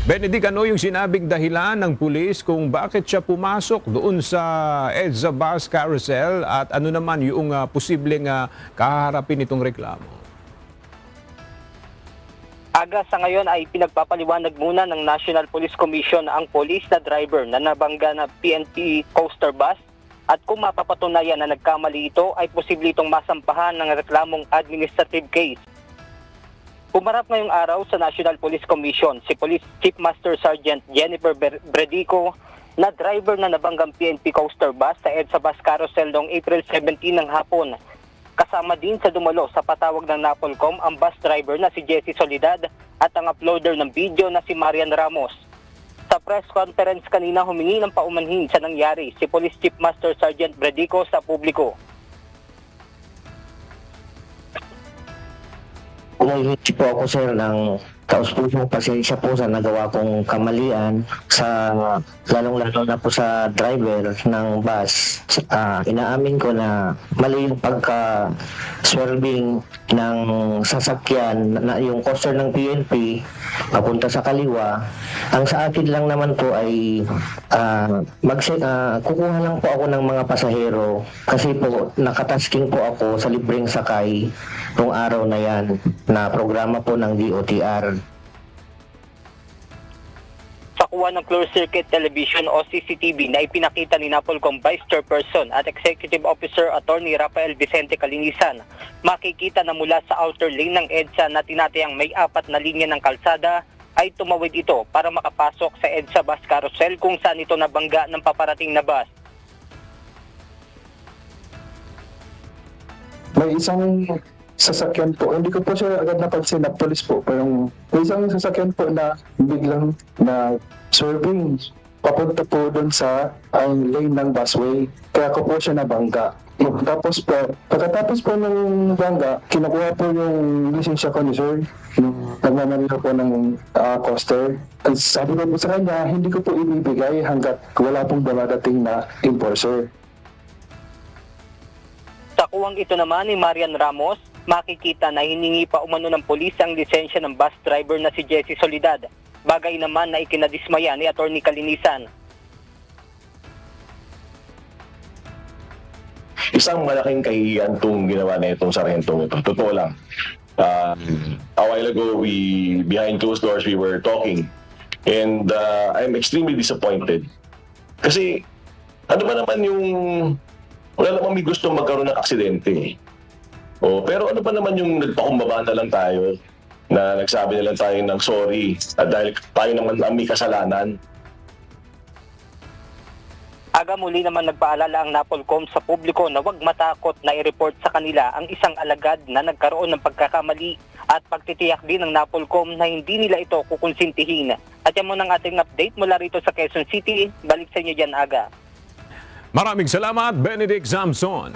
Benedict, ano yung sinabing dahilan ng pulis kung bakit siya pumasok doon sa EDSA Bus Carousel at ano naman yung posibleng kaharapin itong reklamo? Aga sa ngayon ay pinagpapaliwanag muna ng National Police Commission ang police na driver na nabangga na PNP coaster bus at kung mapapatunayan na nagkamali ito ay posible itong masampahan ng reklamong administrative case. Pumarap ngayong araw sa National Police Commission si Police Chief Master Sergeant Jennifer Bredico na driver na nabanggang PNP coaster bus sa EDSA Bus Carousel noong April 17 ng hapon. Kasama din sa dumalo sa patawag ng NAPOLCOM ang bus driver na si Jessie Soledad at ang uploader ng video na si Marian Ramos. Sa press conference kanina humingi ng paumanhin sa nangyari si Police Chief Master Sergeant Bredico sa publiko. Humingi po ako sir ng taus-pusong pasensya po sa nagawa kong kamalian sa lalong-lalo na po sa driver ng bus. Inaamin ko na mali yung pagka-swerving ng sasakyan na yung coaster ng PNP papunta sa kaliwa. Ang sa akin lang naman po ay kukuha lang po ako ng mga pasahero kasi po nakatasking po ako sa libreng sakay nung araw na yan na programa po ng DOTR. Sa kuha ng closed circuit television o CCTV na ipinakita ni NAPOLCOM Vice Chairperson at Executive Officer Attorney Rafael Vicente Calinisan, makikita na mula sa outer lane ng EDSA na tinatayang may 4 na linya ng kalsada ay tumawid ito para makapasok sa EDSA Bus Carousel kung saan ito nabangga ng paparating na bus. May isang sasakyan po, hindi ko po siya agad napansin na police po, pero may isang sasakyan po na biglang na swerving papunta po doon sa ang lane ng busway. Kaya ko po siya nabangga. Tapos po, pagkatapos po ng bangga, kinukuha po yung lisensya ko ni sir, nagmamanila po ng coaster. At sabi ko po sa kanya, hindi ko po ibibigay hanggat wala pong dumadating na enforcer. Sa kuwang ito naman ni Marian Ramos, makikita na hiningi pa umano ng pulis ang lisensya ng bus driver na si Jessie Soledad. Bagay naman na ikinadismaya ni Attorney Calinisan. Isang malaking kahihiyan itong ginawa na itong sarentong ito. Totoo lang. A while ago, behind closed doors, we were talking. And I'm extremely disappointed. Kasi, ano ba naman yung... Wala namang may gusto magkaroon ng aksidente. Pero ano ba naman yung nagpakumbaba na lang tayo na nagsabi na lang tayo ng sorry at dahil tayo naman ang may kasalanan. Aga muli naman nagpaalala ang NAPOLCOM sa publiko na huwag matakot na i-report sa kanila ang isang alagad na nagkaroon ng pagkakamali at pagtitiyak din ng NAPOLCOM na hindi nila ito kukonsintihin. At yan muna ang ating update mula rito sa Quezon City. Balik sa inyo dyan, Aga. Maraming salamat, Benedict Zamson.